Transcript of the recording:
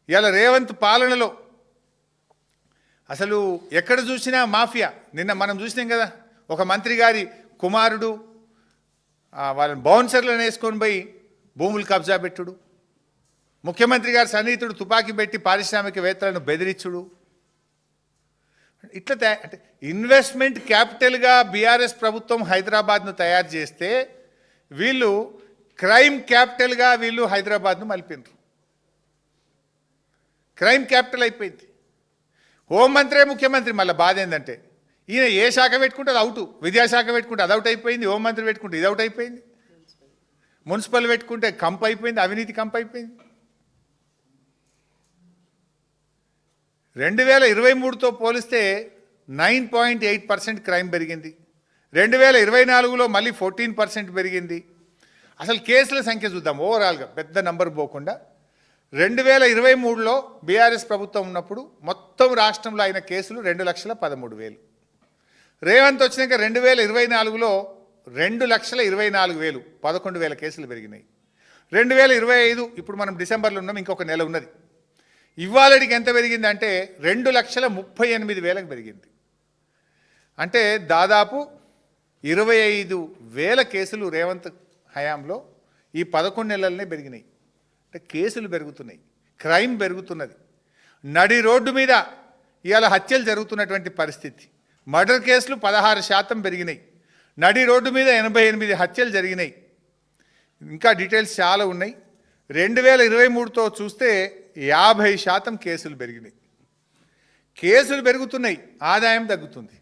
ఇవాళ రేవంత్ పాలనలో అసలు ఎక్కడ చూసినా మాఫియా. నిన్న మనం చూసినాం కదా, ఒక మంత్రి గారి కుమారుడు వాళ్ళని బౌన్సర్లను వేసుకొని పోయి భూములు కబ్జా పెట్టుడు, ముఖ్యమంత్రి గారి సన్నిహితుడు తుపాకీ పెట్టి పారిశ్రామికవేత్తలను బెదిరించుడు. ఇట్లా అంటే ఇన్వెస్ట్మెంట్ క్యాపిటల్గా బీఆర్ఎస్ ప్రభుత్వం హైదరాబాద్ను తయారు చేస్తే వీళ్ళు క్రైమ్ క్యాపిటల్గా వీళ్ళు హైదరాబాద్ను మలిపినరు. క్రైమ్ క్యాపిటల్ అయిపోయింది. హోంమంత్రే ముఖ్యమంత్రి. మళ్ళీ బాధ ఏంటంటే ఈయన ఏ శాఖ పెట్టుకుంటే అది అవుట్, విద్యాశాఖ పెట్టుకుంటే అది అవుట్ అయిపోయింది, హోంమంత్రి పెట్టుకుంటే ఇది అవుట్ అయిపోయింది, మున్సిపల్ పెట్టుకుంటే కంప్ అయిపోయింది, అవినీతి కంప్ అయిపోయింది. 2023తో పోలిస్తే 9.8% క్రైమ్ పెరిగింది. 2024లో మళ్ళీ 14% పెరిగింది. అసలు కేసుల సంఖ్య చూద్దాం ఓవరాల్గా, పెద్ద నంబర్ పోకుండా. 2023లో బీఆర్ఎస్ ప్రభుత్వం ఉన్నప్పుడు మొత్తం రాష్ట్రంలో అయిన కేసులు 2,13,000. రేవంత్ వచ్చినాక 2024లో 2,24,000, 11,000 కేసులు పెరిగినాయి. 2025 ఇప్పుడు మనం డిసెంబర్లో ఉన్నాం, ఇంకొక నెల ఉన్నది. ఇవాళకి ఎంత పెరిగింది అంటే 2,38,000 పెరిగింది. అంటే దాదాపు 25,000 కేసులు రేవంత్ హయాంలో ఈ 11 నెలలనే పెరిగినాయి. అంటే కేసులు పెరుగుతున్నాయి, క్రైమ్ పెరుగుతున్నది. నడి రోడ్డు మీద ఇవాళ హత్యలు జరుగుతున్నటువంటి పరిస్థితి. మర్డర్ కేసులు 16% పెరిగినాయి. నడి రోడ్డు మీద 88 హత్యలు జరిగినాయి. ఇంకా డీటెయిల్స్ చాలా ఉన్నాయి. 2023తో చూస్తే 50% కేసులు పెరిగినాయి. కేసులు పెరుగుతున్నాయి, ఆదాయం తగ్గుతుంది.